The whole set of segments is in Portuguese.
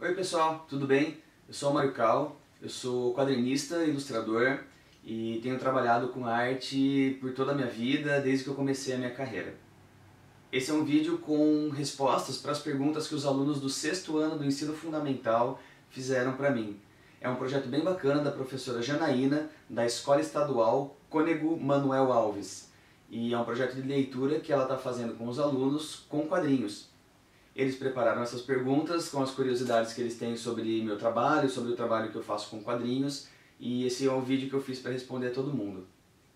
Oi pessoal, tudo bem? Eu sou o Mário Cal, eu sou quadrinista, ilustrador e tenho trabalhado com arte por toda a minha vida, desde que eu comecei a minha carreira. Esse é um vídeo com respostas para as perguntas que os alunos do 6º ano do ensino fundamental fizeram para mim. É um projeto bem bacana da professora Janaína, da Escola Estadual Cônego Manuel Alves. E é um projeto de leitura que ela está fazendo com os alunos com quadrinhos. Eles prepararam essas perguntas com as curiosidades que eles têm sobre meu trabalho, sobre o trabalho que eu faço com quadrinhos, e esse é um vídeo que eu fiz para responder a todo mundo.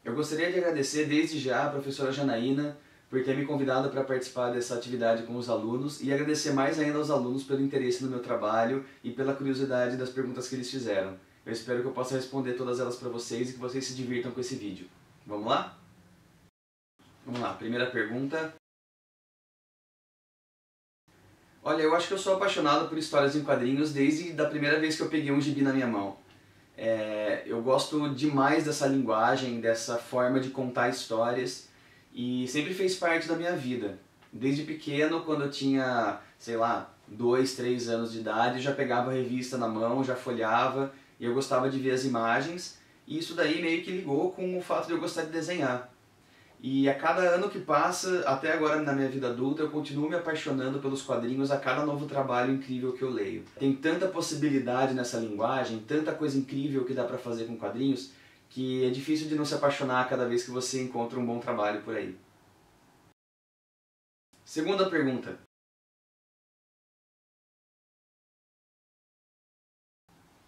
Eu gostaria de agradecer desde já a professora Janaína por ter me convidado para participar dessa atividade com os alunos e agradecer mais ainda aos alunos pelo interesse no meu trabalho e pela curiosidade das perguntas que eles fizeram. Eu espero que eu possa responder todas elas para vocês e que vocês se divirtam com esse vídeo. Vamos lá? Vamos lá, primeira pergunta. Olha, eu acho que eu sou apaixonado por histórias em quadrinhos desde a primeira vez que eu peguei um gibi na minha mão. Eu gosto demais dessa linguagem, dessa forma de contar histórias e sempre fez parte da minha vida. Desde pequeno, quando eu tinha, sei lá, 2, 3 anos de idade, eu já pegava a revista na mão, já folhava e eu gostava de ver as imagens e isso daí meio que ligou com o fato de eu gostar de desenhar. E a cada ano que passa, até agora na minha vida adulta, eu continuo me apaixonando pelos quadrinhos a cada novo trabalho incrível que eu leio. Tem tanta possibilidade nessa linguagem, tanta coisa incrível que dá pra fazer com quadrinhos, que é difícil de não se apaixonar cada vez que você encontra um bom trabalho por aí. Segunda pergunta.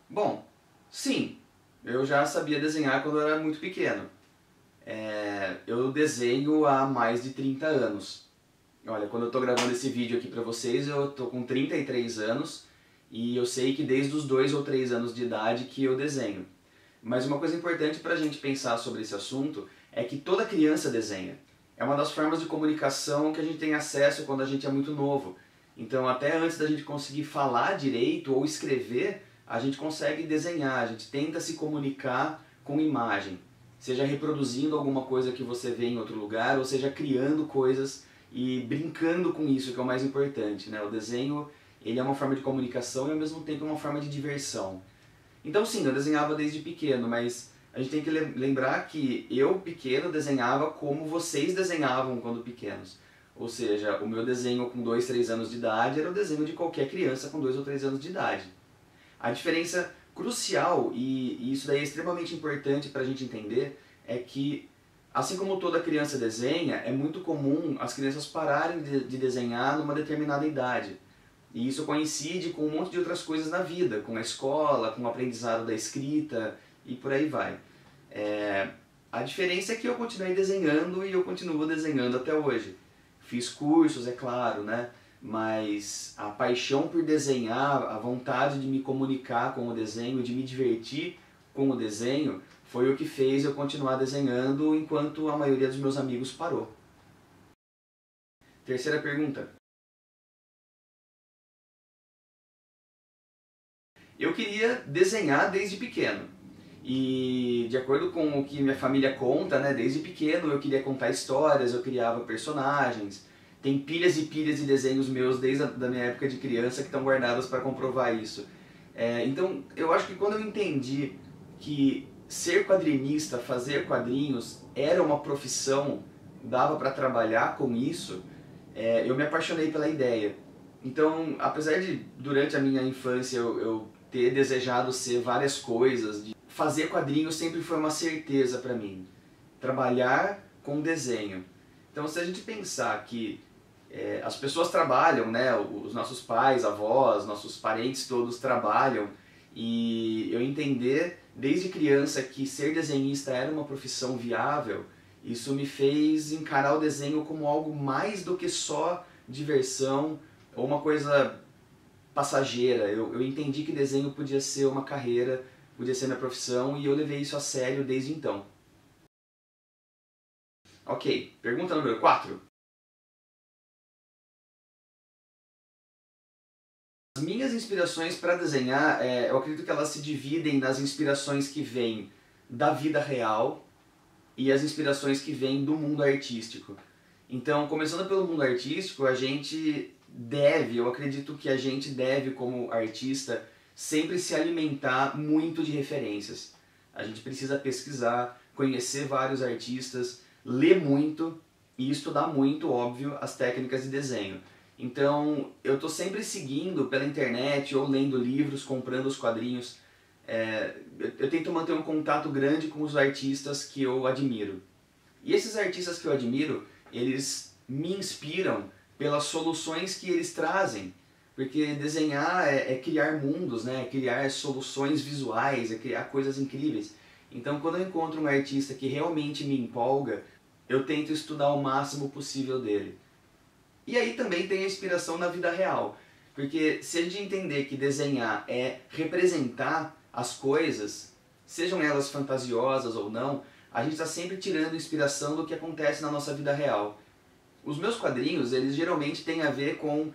Bom, sim, eu já sabia desenhar quando eu era muito pequeno. Eu desenho há mais de 30 anos. Olha, quando eu estou gravando esse vídeo aqui para vocês, eu estou com 33 anos e eu sei que desde os 2 ou 3 anos de idade que eu desenho. Mas uma coisa importante para a gente pensar sobre esse assunto é que toda criança desenha. É uma das formas de comunicação que a gente tem acesso quando a gente é muito novo. Então, até antes da gente conseguir falar direito ou escrever, a gente consegue desenhar, a gente tenta se comunicar com imagem. Seja reproduzindo alguma coisa que você vê em outro lugar, ou seja criando coisas e brincando com isso, que é o mais importante, né? O desenho, ele é uma forma de comunicação e ao mesmo tempo é uma forma de diversão. Então sim, eu desenhava desde pequeno, mas a gente tem que lembrar que eu, pequeno, desenhava como vocês desenhavam quando pequenos. Ou seja, o meu desenho com 2, 3 anos de idade era o desenho de qualquer criança com 2 ou 3 anos de idade. A diferença crucial, e isso daí é extremamente importante para a gente entender, é que, assim como toda criança desenha, é muito comum as crianças pararem de desenhar numa determinada idade. E isso coincide com um monte de outras coisas na vida, com a escola, com o aprendizado da escrita e por aí vai. A diferença é que eu continuei desenhando e eu continuo desenhando até hoje. Fiz cursos, é claro, né? Mas a paixão por desenhar, a vontade de me comunicar com o desenho, de me divertir com o desenho, foi o que fez eu continuar desenhando enquanto a maioria dos meus amigos parou. Terceira pergunta. Eu queria desenhar desde pequeno. E de acordo com o que minha família conta, né, desde pequeno eu queria contar histórias, eu criava personagens. Tem pilhas e pilhas de desenhos meus desde a minha época de criança que estão guardadas para comprovar isso. Então eu acho que quando eu entendi que ser quadrinista, fazer quadrinhos era uma profissão, dava para trabalhar com isso, eu me apaixonei pela ideia. Então, apesar de durante a minha infância eu ter desejado ser várias coisas, de fazer quadrinhos sempre foi uma certeza para mim. Trabalhar com desenho. Então, se a gente pensar que as pessoas trabalham, né? Os nossos pais, avós, nossos parentes todos trabalham, e eu entender desde criança que ser desenhista era uma profissão viável, isso me fez encarar o desenho como algo mais do que só diversão ou uma coisa passageira. Eu entendi que desenho podia ser uma carreira, podia ser minha profissão, e eu levei isso a sério desde então. Ok, pergunta número 4. As minhas inspirações para desenhar, eu acredito que elas se dividem nas inspirações que vêm da vida real e as inspirações que vêm do mundo artístico. Então, começando pelo mundo artístico, a gente eu acredito que a gente deve, como artista, sempre se alimentar muito de referências. A gente precisa pesquisar, conhecer vários artistas, ler muito e estudar muito, óbvio, as técnicas de desenho. Então, eu estou sempre seguindo pela internet ou lendo livros, comprando os quadrinhos. Eu tento manter um contato grande com os artistas que eu admiro. E esses artistas que eu admiro, eles me inspiram pelas soluções que eles trazem. Porque desenhar é criar mundos, né? É criar soluções visuais, é criar coisas incríveis. Então, quando eu encontro um artista que realmente me empolga, eu tento estudar o máximo possível dele. E aí também tem a inspiração na vida real. Porque se a gente entender que desenhar é representar as coisas, sejam elas fantasiosas ou não, a gente está sempre tirando inspiração do que acontece na nossa vida real. Os meus quadrinhos, eles geralmente têm a ver com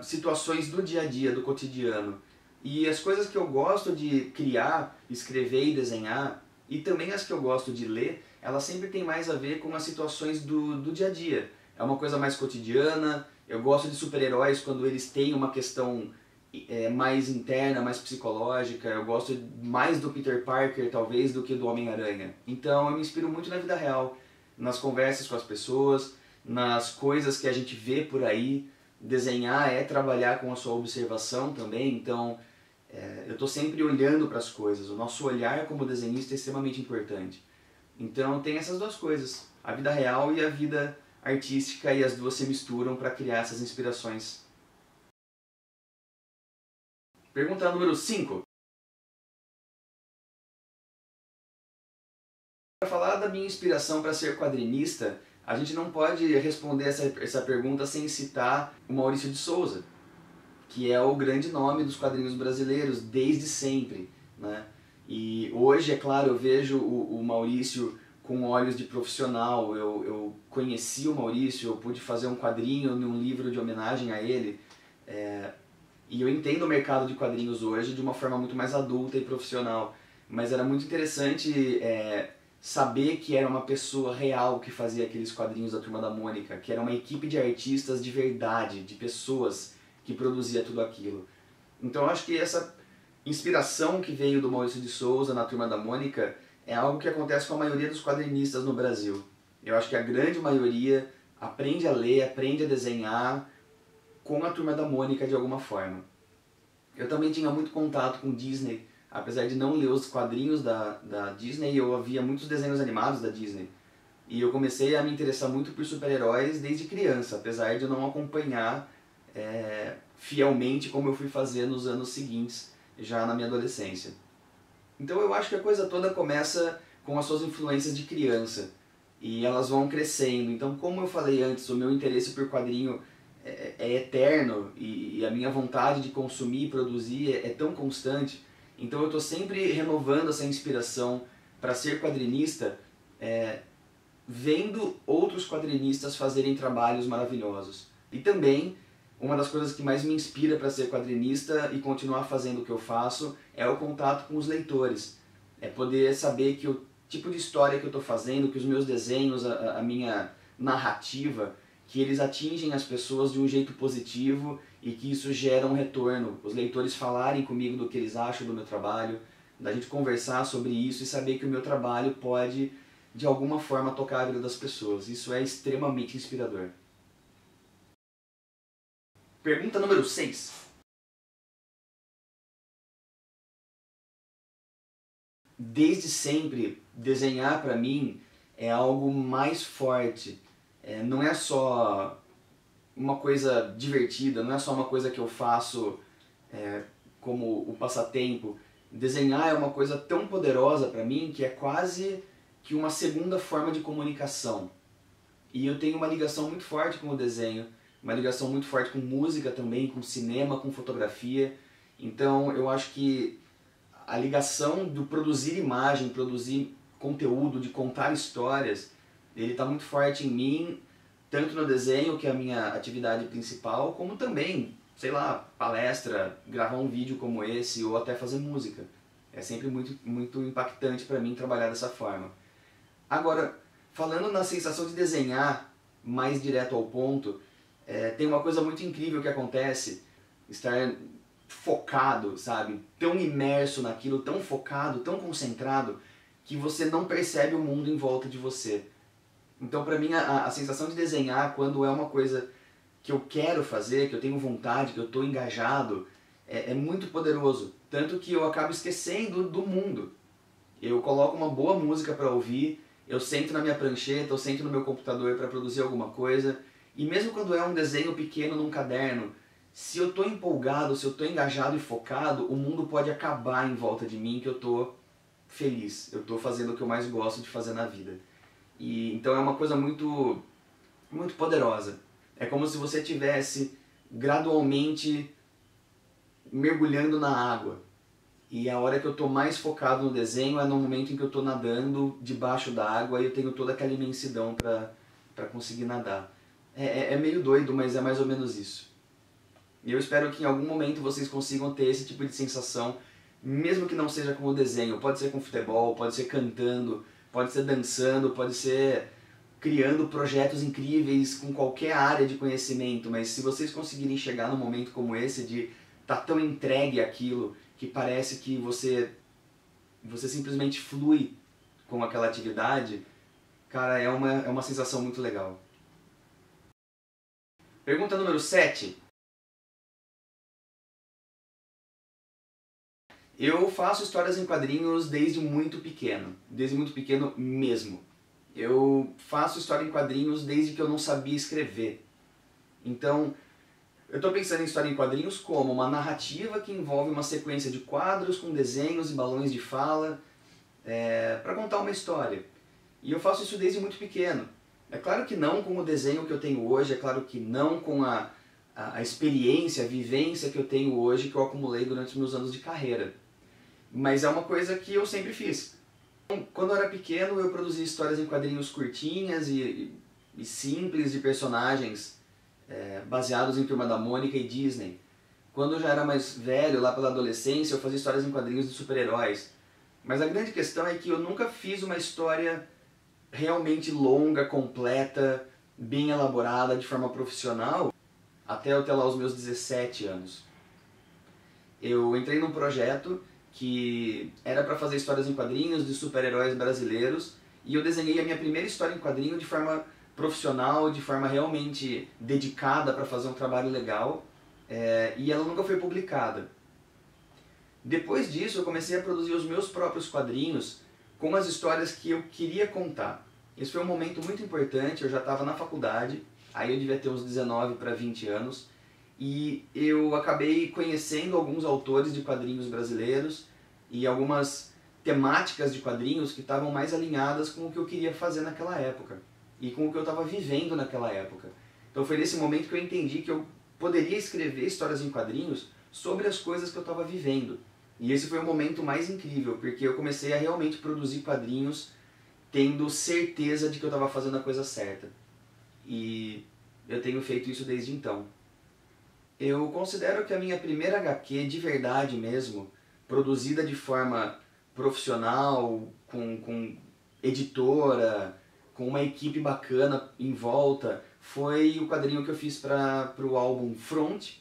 situações do dia a dia, do cotidiano. E as coisas que eu gosto de criar, escrever e desenhar, e também as que eu gosto de ler, elas sempre têm mais a ver com as situações do dia a dia. É uma coisa mais cotidiana, eu gosto de super-heróis quando eles têm uma questão mais interna, mais psicológica, eu gosto mais do Peter Parker talvez do que do Homem-Aranha. Então eu me inspiro muito na vida real, nas conversas com as pessoas, nas coisas que a gente vê por aí. Desenhar é trabalhar com a sua observação também, então eu estou sempre olhando para as coisas. O nosso olhar como desenhista é extremamente importante. Então tem essas duas coisas, a vida real e a vida artística, e as duas se misturam para criar essas inspirações. Pergunta número 5. Para falar da minha inspiração para ser quadrinista, a gente não pode responder essa pergunta sem citar o Maurício de Souza, que é o grande nome dos quadrinhos brasileiros desde sempre, né? E hoje, é claro, eu vejo o Maurício com olhos de profissional. Eu conheci o Maurício, eu pude fazer um quadrinho num livro de homenagem a ele, e eu entendo o mercado de quadrinhos hoje de uma forma muito mais adulta e profissional. Mas era muito interessante saber que era uma pessoa real que fazia aqueles quadrinhos da Turma da Mônica, que era uma equipe de artistas de verdade, de pessoas que produzia tudo aquilo. Então eu acho que essa inspiração que veio do Maurício de Souza na Turma da Mônica é algo que acontece com a maioria dos quadrinistas no Brasil. Eu acho que a grande maioria aprende a ler, aprende a desenhar com a Turma da Mônica de alguma forma. Eu também tinha muito contato com Disney, apesar de não ler os quadrinhos da Disney, eu via muitos desenhos animados da Disney. E eu comecei a me interessar muito por super-heróis desde criança, apesar de eu não acompanhar fielmente como eu fui fazer nos anos seguintes, já na minha adolescência. Então eu acho que a coisa toda começa com as suas influências de criança, e elas vão crescendo. Então, como eu falei antes, o meu interesse por quadrinho é eterno, e a minha vontade de consumir e produzir é tão constante. Então eu estou sempre renovando essa inspiração para ser quadrinista, vendo outros quadrinistas fazerem trabalhos maravilhosos. E também, uma das coisas que mais me inspira para ser quadrinista e continuar fazendo o que eu faço é o contato com os leitores. É poder saber que o tipo de história que eu estou fazendo, que os meus desenhos, a minha narrativa, que eles atingem as pessoas de um jeito positivo e que isso gera um retorno. Os leitores falarem comigo do que eles acham do meu trabalho, da gente conversar sobre isso e saber que o meu trabalho pode, de alguma forma, tocar a vida das pessoas. Isso é extremamente inspirador. Pergunta número 6. Desde sempre, desenhar para mim é algo mais forte. Não é só uma coisa divertida, não é só uma coisa que eu faço como o passatempo. Desenhar é uma coisa tão poderosa para mim que é quase que uma segunda forma de comunicação. E eu tenho uma ligação muito forte com o desenho, uma ligação muito forte com música também, com cinema, com fotografia. Então eu acho que a ligação do produzir imagem, produzir conteúdo, de contar histórias, ele está muito forte em mim, tanto no desenho, que é a minha atividade principal, como também, sei lá, palestra, gravar um vídeo como esse, ou até fazer música. É sempre muito impactante para mim trabalhar dessa forma. Agora, falando na sensação de desenhar mais direto ao ponto, Tem uma coisa muito incrível que acontece, estar focado, sabe? Tão imerso naquilo, tão focado, tão concentrado, que você não percebe o mundo em volta de você. Então, pra mim, a sensação de desenhar, quando é uma coisa que eu quero fazer, que eu tenho vontade, que eu estou engajado, é muito poderoso. Tanto que eu acabo esquecendo do mundo. Eu coloco uma boa música para ouvir, eu sento na minha prancheta, eu sento no meu computador para produzir alguma coisa, e mesmo quando é um desenho pequeno num caderno, se eu estou empolgado, se eu estou engajado e focado, o mundo pode acabar em volta de mim que eu estou feliz, eu estou fazendo o que eu mais gosto de fazer na vida. E então é uma coisa muito poderosa. É como se você estivesse gradualmente mergulhando na água. E a hora que eu estou mais focado no desenho é no momento em que eu estou nadando debaixo da água e eu tenho toda aquela imensidão para conseguir nadar. É meio doido, mas é mais ou menos isso. E eu espero que em algum momento vocês consigam ter esse tipo de sensação, mesmo que não seja com o desenho. Pode ser com futebol, pode ser cantando, pode ser dançando, pode ser criando projetos incríveis com qualquer área de conhecimento, mas se vocês conseguirem chegar num momento como esse de estar tão entregue àquilo que parece que você simplesmente flui com aquela atividade, cara, é uma sensação muito legal. Pergunta número 7. Eu faço histórias em quadrinhos desde muito pequeno mesmo. Eu faço história em quadrinhos desde que eu não sabia escrever. Então, eu estou pensando em história em quadrinhos como uma narrativa que envolve uma sequência de quadros com desenhos e balões de fala para contar uma história. E eu faço isso desde muito pequeno. É claro que não com o desenho que eu tenho hoje, é claro que não com a experiência, a vivência que eu tenho hoje, que eu acumulei durante os meus anos de carreira. Mas é uma coisa que eu sempre fiz. Quando eu era pequeno, eu produzia histórias em quadrinhos curtinhas e simples de personagens baseados em Turma da Mônica e Disney. Quando eu já era mais velho, lá pela adolescência, eu fazia histórias em quadrinhos de super-heróis. Mas a grande questão é que eu nunca fiz uma história realmente longa, completa, bem elaborada, de forma profissional, até eu ter lá os meus 17 anos. Eu entrei num projeto que era para fazer histórias em quadrinhos de super-heróis brasileiros e eu desenhei a minha primeira história em quadrinho de forma profissional, de forma realmente dedicada para fazer um trabalho legal, e ela nunca foi publicada. Depois disso eu comecei a produzir os meus próprios quadrinhos com as histórias que eu queria contar. Esse foi um momento muito importante, eu já estava na faculdade, aí eu devia ter uns 19 para 20 anos, e eu acabei conhecendo alguns autores de quadrinhos brasileiros e algumas temáticas de quadrinhos que estavam mais alinhadas com o que eu queria fazer naquela época e com o que eu estava vivendo naquela época. Então foi nesse momento que eu entendi que eu poderia escrever histórias em quadrinhos sobre as coisas que eu estava vivendo. E esse foi o momento mais incrível, porque eu comecei a realmente produzir quadrinhos tendo certeza de que eu estava fazendo a coisa certa. E eu tenho feito isso desde então. Eu considero que a minha primeira HQ, de verdade mesmo, produzida de forma profissional, com editora, com uma equipe bacana em volta, foi o quadrinho que eu fiz para o álbum Front,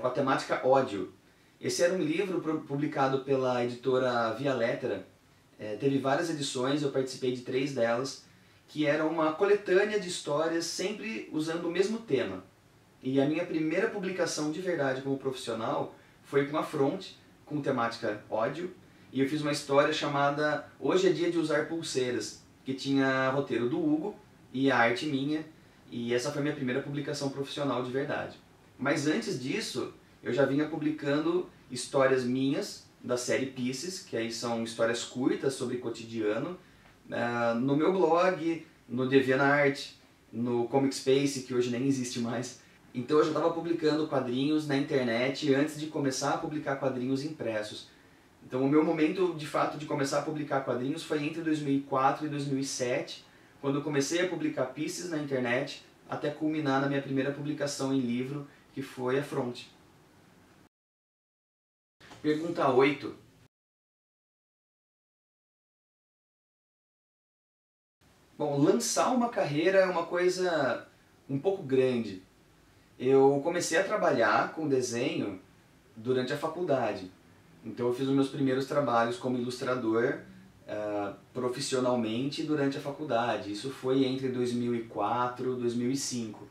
com a temática ódio. Esse era um livro publicado pela editora Via Lettera, teve várias edições, eu participei de 3 delas, que era uma coletânea de histórias sempre usando o mesmo tema. E a minha primeira publicação de verdade como profissional foi com a Front, com temática ódio, e eu fiz uma história chamada Hoje é Dia de Usar Pulseiras, que tinha roteiro do Hugo e a arte minha, e essa foi a minha primeira publicação profissional de verdade. Mas antes disso, eu já vinha publicando histórias minhas, da série Pieces, que aí são histórias curtas sobre cotidiano, no meu blog, no DeviantArt, no Comic Space, que hoje nem existe mais. Então eu já estava publicando quadrinhos na internet antes de começar a publicar quadrinhos impressos. Então o meu momento de fato de começar a publicar quadrinhos foi entre 2004 e 2007, quando eu comecei a publicar Pieces na internet, até culminar na minha primeira publicação em livro, que foi a Front. Pergunta 8. Bom, lançar uma carreira é uma coisa um pouco grande. Eu comecei a trabalhar com desenho durante a faculdade. Então eu fiz os meus primeiros trabalhos como ilustrador profissionalmente durante a faculdade. Isso foi entre 2004 e 2005.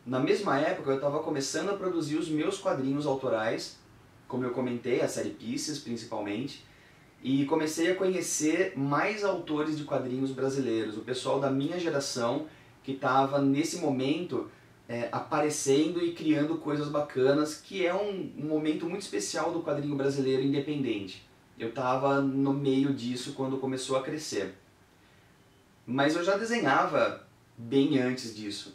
Na mesma época eu estava começando a produzir os meus quadrinhos autorais, como eu comentei, a série Pieces principalmente, e comecei a conhecer mais autores de quadrinhos brasileiros, o pessoal da minha geração que estava nesse momento aparecendo e criando coisas bacanas, que é um momento muito especial do quadrinho brasileiro independente. Eu estava no meio disso quando começou a crescer. Mas eu já desenhava bem antes disso.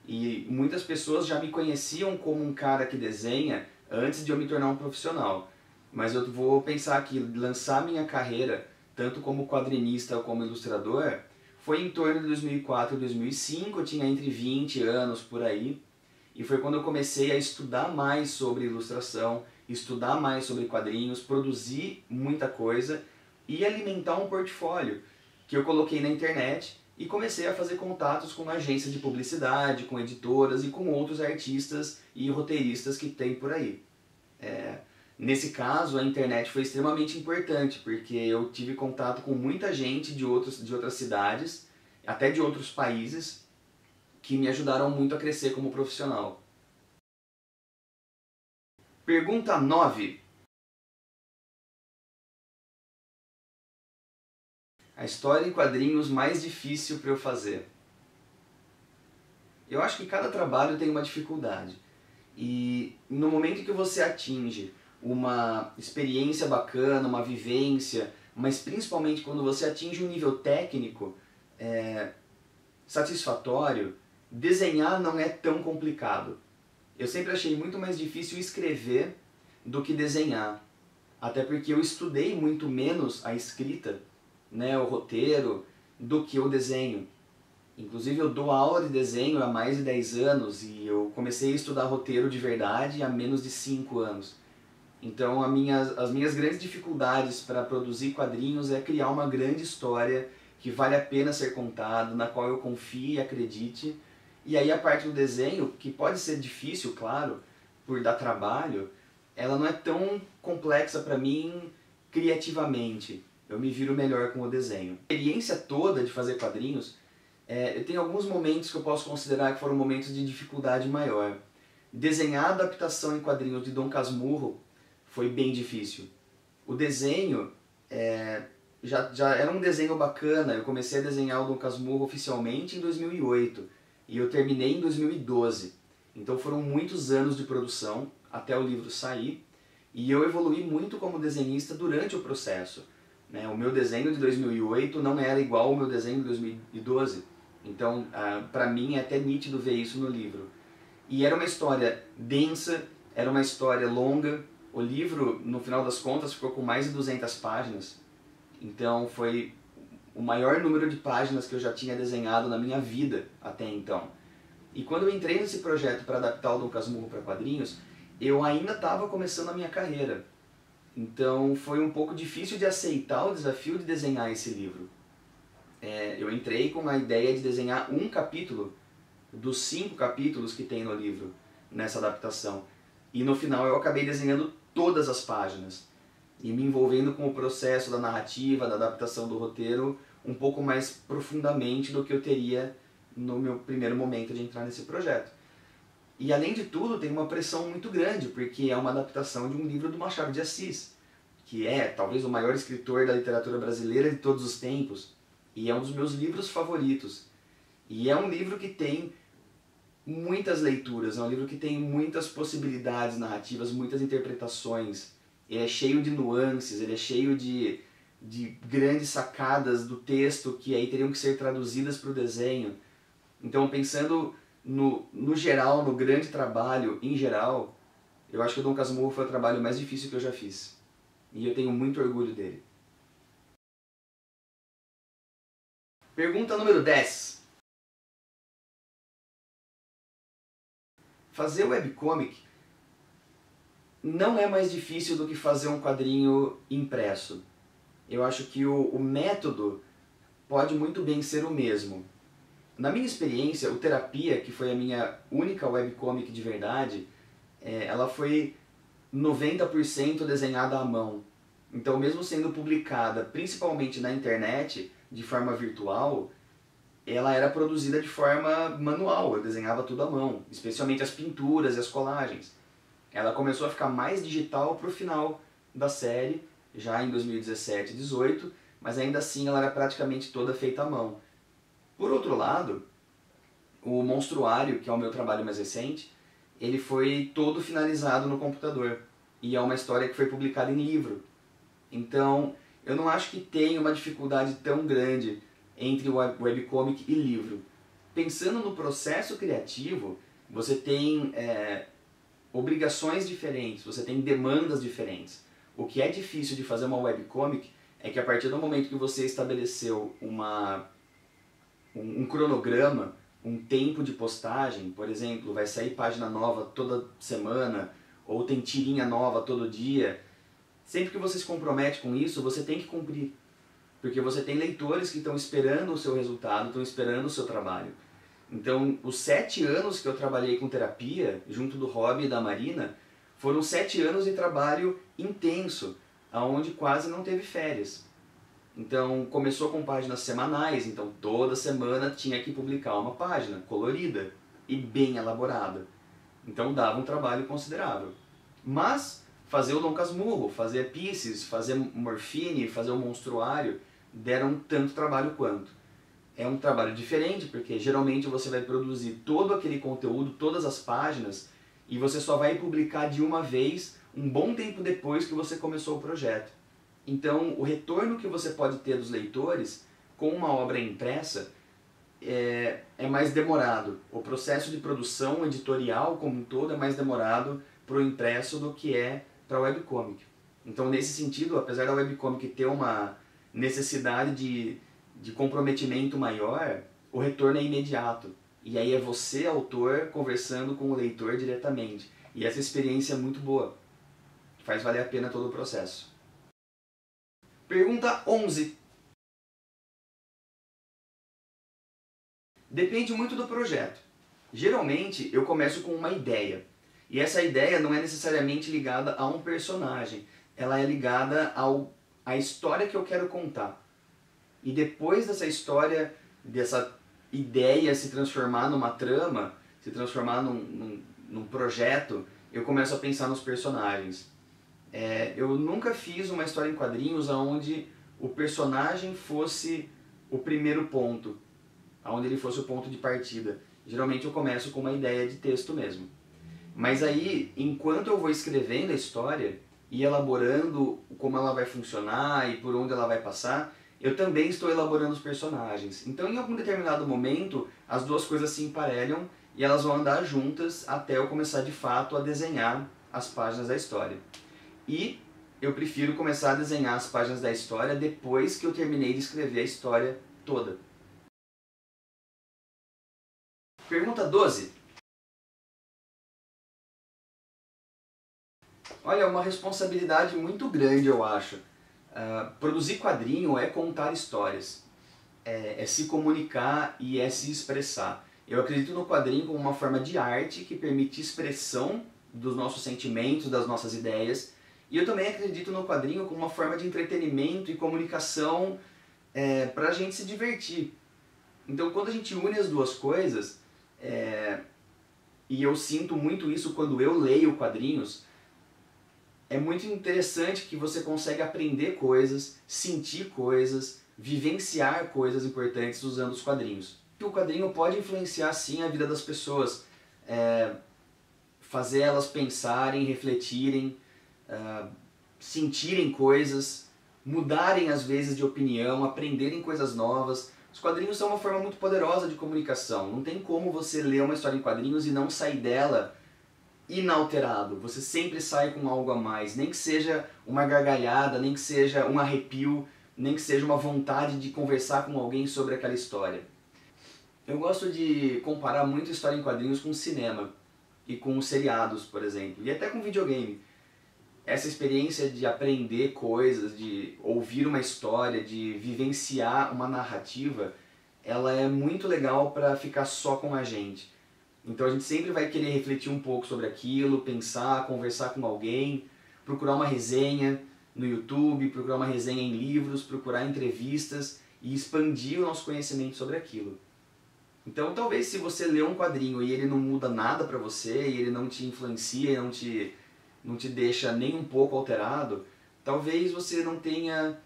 E muitas pessoas já me conheciam como um cara que desenha antes de eu me tornar um profissional. Mas eu vou pensar que lançar minha carreira, tanto como quadrinista ou como ilustrador, foi em torno de 2004 e 2005, eu tinha entre 20 anos por aí. E foi quando eu comecei a estudar mais sobre ilustração, estudar mais sobre quadrinhos, produzir muita coisa e alimentar um portfólio que eu coloquei na internet e comecei a fazer contatos com agências de publicidade, com editoras e com outros artistas e roteiristas que tem por aí. Nesse caso, a internet foi extremamente importante, porque eu tive contato com muita gente de outras cidades, até de outros países, que me ajudaram muito a crescer como profissional. Pergunta 9. A história em quadrinhos mais difícil para eu fazer. Eu acho que cada trabalho tem uma dificuldade. E no momento que você atinge uma experiência bacana, uma vivência, mas principalmente quando você atinge um nível técnico satisfatório, desenhar não é tão complicado. Eu sempre achei muito mais difícil escrever do que desenhar. Até porque eu estudei muito menos a escrita, o roteiro, do que o desenho. Inclusive eu dou aula de desenho há mais de 10 anos e eu comecei a estudar roteiro de verdade há menos de 5 anos. Então as minhas grandes dificuldades para produzir quadrinhos é criar uma grande história que vale a pena ser contada, na qual eu confie e acredite. E aí a parte do desenho, que pode ser difícil, claro, por dar trabalho, ela não é tão complexa para mim criativamente. Eu me viro melhor com o desenho. A experiência toda de fazer quadrinhos, eu tenho alguns momentos que eu posso considerar que foram momentos de dificuldade maior. Desenhar a adaptação em quadrinhos de Dom Casmurro foi bem difícil. O desenho já era um desenho bacana. Eu comecei a desenhar o Dom Casmurro oficialmente em 2008 e eu terminei em 2012. Então foram muitos anos de produção até o livro sair e eu evoluí muito como desenhista durante o processo. O meu desenho de 2008 não era igual ao meu desenho de 2012. Então, para mim é até nítido ver isso no livro. E era uma história densa, era uma história longa. O livro, no final das contas, ficou com mais de 200 páginas. Então foi o maior número de páginas que eu já tinha desenhado na minha vida até então. E quando eu entrei nesse projeto para adaptar o Dom Casmurro para quadrinhos, eu ainda estava começando a minha carreira. Então foi um pouco difícil de aceitar o desafio de desenhar esse livro. Eu entrei com a ideia de desenhar um capítulo dos 5 capítulos que tem no livro, nessa adaptação. E no final eu acabei desenhando todas as páginas. E me envolvendo com o processo da narrativa, da adaptação do roteiro, um pouco mais profundamente do que eu teria no meu primeiro momento de entrar nesse projeto. E além de tudo, tem uma pressão muito grande, porque é uma adaptação de um livro do Machado de Assis, que é talvez o maior escritor da literatura brasileira de todos os tempos, e é um dos meus livros favoritos. E é um livro que tem muitas leituras, é um livro que tem muitas possibilidades narrativas, muitas interpretações. Ele é cheio de nuances, ele é cheio de grandes sacadas do texto que aí teriam que ser traduzidas para o desenho. Então, pensando no geral, no grande trabalho em geral, eu acho que o Dom Casmurro foi o trabalho mais difícil que eu já fiz. E eu tenho muito orgulho dele. Pergunta número 10. Fazer webcomic não é mais difícil do que fazer um quadrinho impresso. Eu acho que o método pode muito bem ser o mesmo. Na minha experiência, o Terapia, que foi a minha única webcomic de verdade, ela foi 90% desenhada à mão. Então, mesmo sendo publicada principalmente na internet, de forma virtual, ela era produzida de forma manual, eu desenhava tudo à mão, especialmente as pinturas e as colagens. Ela começou a ficar mais digital para o final da série, já em 2017 e 2018, mas ainda assim ela era praticamente toda feita à mão. Por outro lado, o Monstruário, que é o meu trabalho mais recente, ele foi todo finalizado no computador. E é uma história que foi publicada em livro. Então, eu não acho que tenha uma dificuldade tão grande entre webcomic e livro. Pensando no processo criativo, você tem obrigações diferentes, você tem demandas diferentes. O que é difícil de fazer uma webcomic é que a partir do momento que você estabeleceu um cronograma, um tempo de postagem, por exemplo, vai sair página nova toda semana, ou tem tirinha nova todo dia, sempre que você se compromete com isso, você tem que cumprir. Porque você tem leitores que estão esperando o seu resultado, estão esperando o seu trabalho. Então, os 7 anos que eu trabalhei com terapia, junto do Rob e da Marina, foram 7 anos de trabalho intenso, onde quase não teve férias. Então, começou com páginas semanais, então toda semana tinha que publicar uma página colorida e bem elaborada. Então dava um trabalho considerável. Mas fazer o Dom Casmurro, fazer a Pisces, fazer Morfine, fazer o Monstruário, deram tanto trabalho quanto. É um trabalho diferente, porque geralmente você vai produzir todo aquele conteúdo, todas as páginas, e você só vai publicar de uma vez, um bom tempo depois que você começou o projeto. Então, o retorno que você pode ter dos leitores com uma obra impressa é mais demorado. O processo de produção editorial como um todo é mais demorado para o impresso do que é para a webcomic. Então, nesse sentido, apesar da webcomic ter uma necessidade de comprometimento maior, o retorno é imediato. E aí é você, autor, conversando com o leitor diretamente. E essa experiência é muito boa. Faz valer a pena todo o processo. Pergunta 11. Depende muito do projeto. Geralmente eu começo com uma ideia. E essa ideia não é necessariamente ligada a um personagem. Ela é ligada à história que eu quero contar. E depois dessa história, dessa ideia se transformar numa trama, se transformar num projeto, eu começo a pensar nos personagens. Eu nunca fiz uma história em quadrinhos onde o personagem fosse o primeiro ponto, onde ele fosse o ponto de partida. Geralmente eu começo com uma ideia de texto mesmo. Mas aí, enquanto eu vou escrevendo a história e elaborando como ela vai funcionar e por onde ela vai passar, eu também estou elaborando os personagens. Então, em algum determinado momento, as duas coisas se emparelham e elas vão andar juntas até eu começar de fato a desenhar as páginas da história. E eu prefiro começar a desenhar as páginas da história depois que eu terminei de escrever a história toda. Pergunta 12. Olha, é uma responsabilidade muito grande, eu acho. Produzir quadrinho é contar histórias, é se comunicar e é se expressar. Eu acredito no quadrinho como uma forma de arte que permite expressão dos nossos sentimentos, das nossas ideias. E eu também acredito no quadrinho como uma forma de entretenimento e comunicação para a gente se divertir. Então, quando a gente une as duas coisas, e eu sinto muito isso quando eu leio quadrinhos, é muito interessante que você consegue aprender coisas, sentir coisas, vivenciar coisas importantes usando os quadrinhos. O quadrinho pode influenciar sim a vida das pessoas, fazer elas pensarem, refletirem, sentirem coisas, mudarem às vezes de opinião, aprenderem coisas novas. Os quadrinhos são uma forma muito poderosa de comunicação. Não tem como você ler uma história em quadrinhos e não sair dela inalterado. Você sempre sai com algo a mais, nem que seja uma gargalhada, nem que seja um arrepio, nem que seja uma vontade de conversar com alguém sobre aquela história. Eu gosto de comparar muito história em quadrinhos com cinema e com seriados, por exemplo, e até com videogame. Essa experiência de aprender coisas, de ouvir uma história, de vivenciar uma narrativa, ela é muito legal para ficar só com a gente. Então a gente sempre vai querer refletir um pouco sobre aquilo, pensar, conversar com alguém, procurar uma resenha no YouTube, procurar uma resenha em livros, procurar entrevistas e expandir o nosso conhecimento sobre aquilo. Então talvez se você lê um quadrinho e ele não muda nada para você, e ele não te influencia, não te deixa nem um pouco alterado, talvez você não tenha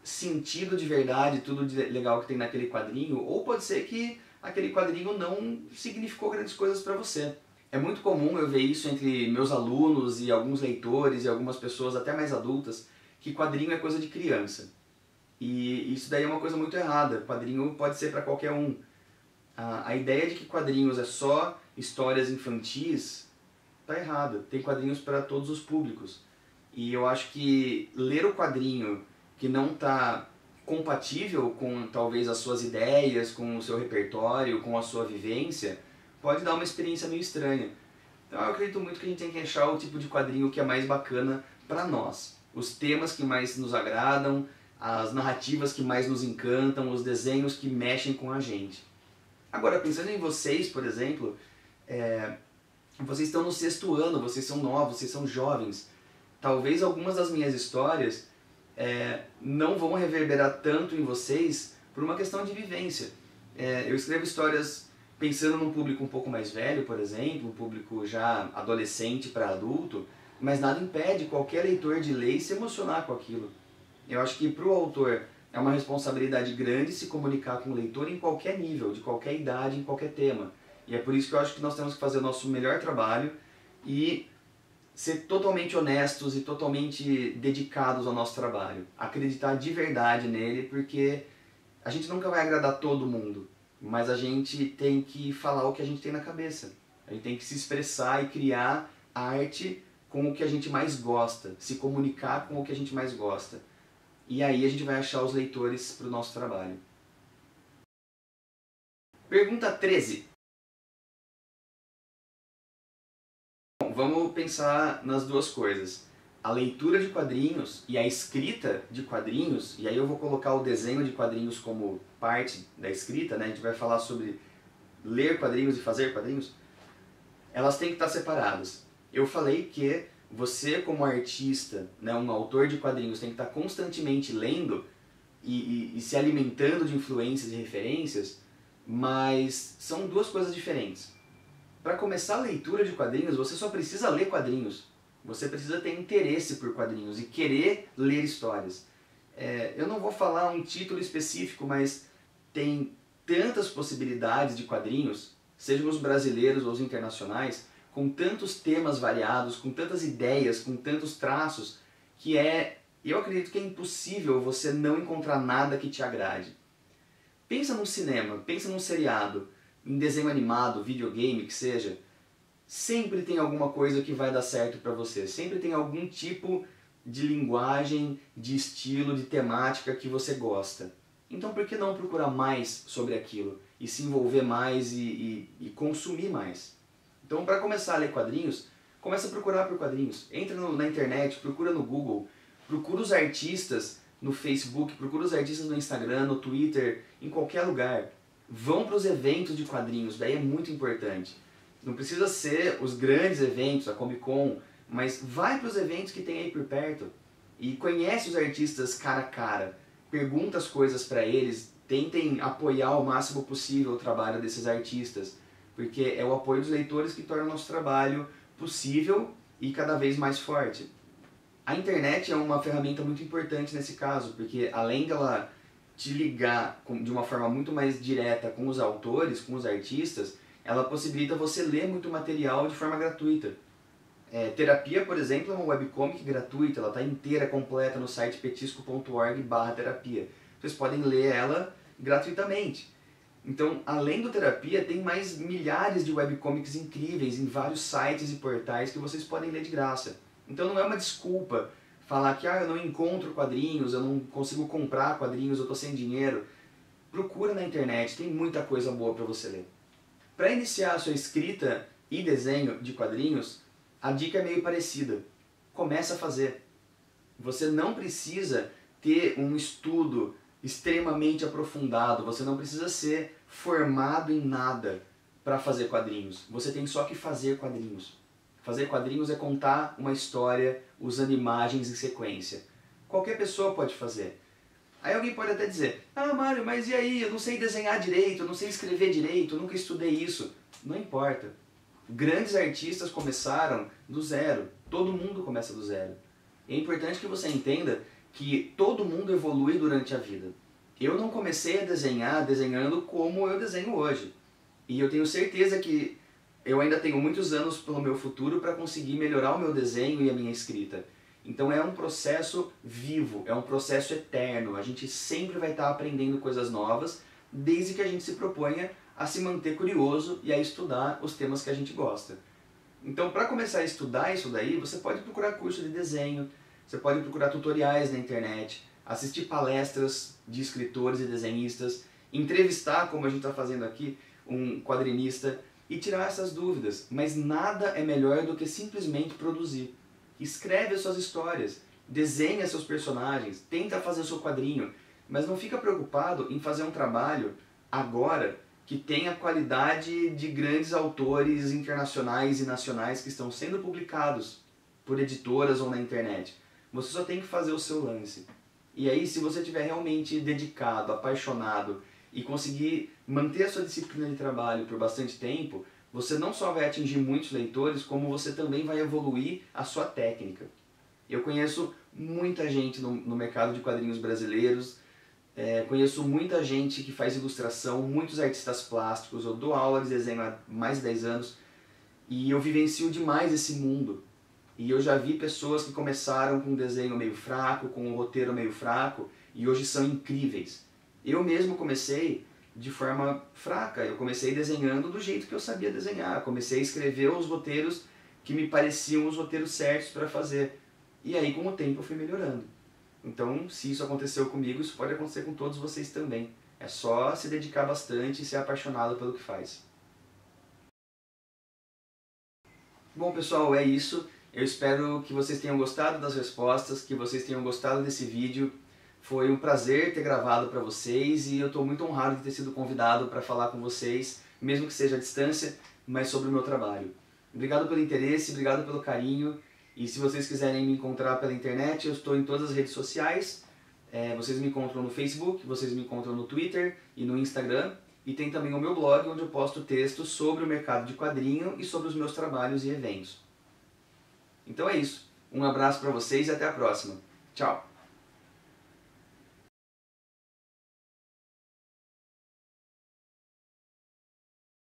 sentido de verdade tudo de legal que tem naquele quadrinho, ou pode ser que aquele quadrinho não significou grandes coisas para você. É muito comum eu ver isso entre meus alunos e alguns leitores e algumas pessoas até mais adultas, que quadrinho é coisa de criança. E isso daí é uma coisa muito errada. Quadrinho pode ser para qualquer um. A ideia de que quadrinhos é só histórias infantis tá errada. Tem quadrinhos para todos os públicos. E eu acho que ler o quadrinho que não está compatível com talvez as suas ideias, com o seu repertório, com a sua vivência, pode dar uma experiência meio estranha. Então eu acredito muito que a gente tem que achar o tipo de quadrinho que é mais bacana para nós. Os temas que mais nos agradam, as narrativas que mais nos encantam, os desenhos que mexem com a gente. Agora, pensando em vocês, por exemplo, vocês estão no 6º ano, vocês são novos, vocês são jovens. Talvez algumas das minhas histórias não vão reverberar tanto em vocês por uma questão de vivência. Eu escrevo histórias pensando num público um pouco mais velho, por exemplo, um público já adolescente para adulto, mas nada impede qualquer leitor de ler e se emocionar com aquilo. Eu acho que para o autor é uma responsabilidade grande se comunicar com o leitor em qualquer nível, de qualquer idade, em qualquer tema. E é por isso que eu acho que nós temos que fazer o nosso melhor trabalho e ser totalmente honestos e totalmente dedicados ao nosso trabalho. Acreditar de verdade nele, porque a gente nunca vai agradar todo mundo, mas a gente tem que falar o que a gente tem na cabeça. A gente tem que se expressar e criar arte com o que a gente mais gosta, se comunicar com o que a gente mais gosta. E aí a gente vai achar os leitores para o nosso trabalho. Pergunta 13. Bom, vamos pensar nas duas coisas. A leitura de quadrinhos e a escrita de quadrinhos, e aí eu vou colocar o desenho de quadrinhos como parte da escrita, né? A gente vai falar sobre ler quadrinhos e fazer quadrinhos. Elas têm que estar separadas. Eu falei que você, como artista, né, um autor de quadrinhos, tem que estar constantemente lendo e se alimentando de influências e referências, mas são duas coisas diferentes. Para começar a leitura de quadrinhos, você só precisa ler quadrinhos. Você precisa ter interesse por quadrinhos e querer ler histórias. Eu não vou falar um título específico, mas tem tantas possibilidades de quadrinhos, sejam os brasileiros ou os internacionais, com tantos temas variados, com tantas ideias, com tantos traços, que eu acredito que é impossível você não encontrar nada que te agrade. Pensa num cinema, pensa num seriado, em desenho animado, videogame, que seja, sempre tem alguma coisa que vai dar certo para você, sempre tem algum tipo de linguagem, de estilo, de temática que você gosta. Então por que não procurar mais sobre aquilo e se envolver mais e consumir mais? Então, para começar a ler quadrinhos, começa a procurar por quadrinhos. Entra na internet, procura no Google, procura os artistas no Facebook, procura os artistas no Instagram, no Twitter, em qualquer lugar. Vão para os eventos de quadrinhos, daí é muito importante. Não precisa ser os grandes eventos, a Comic Con, mas vai para os eventos que tem aí por perto e conhece os artistas cara a cara. Pergunta as coisas para eles, tentem apoiar o máximo possível o trabalho desses artistas, porque é o apoio dos leitores que torna o nosso trabalho possível e cada vez mais forte. A internet é uma ferramenta muito importante nesse caso, porque além dela te ligar de uma forma muito mais direta com os autores, com os artistas, ela possibilita você ler muito material de forma gratuita. Terapia, por exemplo, é uma webcomic gratuita, ela está inteira, completa no site petisco.org/terapia. Vocês podem ler ela gratuitamente. Então, além do Terapia, tem mais milhares de webcomics incríveis em vários sites e portais que vocês podem ler de graça. Então não é uma desculpa falar que eu não encontro quadrinhos, eu não consigo comprar quadrinhos, eu estou sem dinheiro. Procura na internet, tem muita coisa boa para você ler. Para iniciar a sua escrita e desenho de quadrinhos, a dica é meio parecida. Começa a fazer. Você não precisa ter um estudo extremamente aprofundado, você não precisa ser formado em nada para fazer quadrinhos. Você tem só que fazer quadrinhos. Fazer quadrinhos é contar uma história usando imagens em sequência. Qualquer pessoa pode fazer. Aí alguém pode até dizer, ah, Mário, mas e aí, eu não sei desenhar direito, eu não sei escrever direito, eu nunca estudei isso. Não importa. Grandes artistas começaram do zero. Todo mundo começa do zero. E é importante que você entenda que todo mundo evolui durante a vida. Eu não comecei a desenhar desenhando como eu desenho hoje. E eu tenho certeza que eu ainda tenho muitos anos pelo meu futuro para conseguir melhorar o meu desenho e a minha escrita. Então é um processo vivo, é um processo eterno. A gente sempre vai estar aprendendo coisas novas, desde que a gente se proponha a se manter curioso e a estudar os temas que a gente gosta. Então, para começar a estudar isso daí, você pode procurar curso de desenho, você pode procurar tutoriais na internet, assistir palestras de escritores e desenhistas, entrevistar, como a gente está fazendo aqui, um quadrinista e tirar essas dúvidas. Mas nada é melhor do que simplesmente produzir. Escreve as suas histórias, desenha seus personagens, tenta fazer o seu quadrinho, mas não fica preocupado em fazer um trabalho agora que tenha a qualidade de grandes autores internacionais e nacionais que estão sendo publicados por editoras ou na internet. Você só tem que fazer o seu lance. E aí, se você estiver realmente dedicado, apaixonado e conseguir manter a sua disciplina de trabalho por bastante tempo, você não só vai atingir muitos leitores, como você também vai evoluir a sua técnica. Eu conheço muita gente no mercado de quadrinhos brasileiros, conheço muita gente que faz ilustração, muitos artistas plásticos, eu dou aula de desenho há mais de 10 anos e eu vivencio demais esse mundo. E eu já vi pessoas que começaram com um desenho meio fraco, com um roteiro meio fraco e hoje são incríveis. Eu mesmo comecei de forma fraca, eu comecei desenhando do jeito que eu sabia desenhar, comecei a escrever os roteiros que me pareciam os roteiros certos para fazer. E aí com o tempo eu fui melhorando. Então, se isso aconteceu comigo, isso pode acontecer com todos vocês também. É só se dedicar bastante e ser apaixonado pelo que faz. Bom, pessoal, é isso. Eu espero que vocês tenham gostado das respostas, que vocês tenham gostado desse vídeo. Foi um prazer ter gravado para vocês e eu estou muito honrado de ter sido convidado para falar com vocês, mesmo que seja à distância, mas sobre o meu trabalho. Obrigado pelo interesse, obrigado pelo carinho. E se vocês quiserem me encontrar pela internet, eu estou em todas as redes sociais. Vocês me encontram no Facebook, vocês me encontram no Twitter e no Instagram. E tem também o meu blog, onde eu posto textos sobre o mercado de quadrinho e sobre os meus trabalhos e eventos. Então é isso. Um abraço para vocês e até a próxima. Tchau!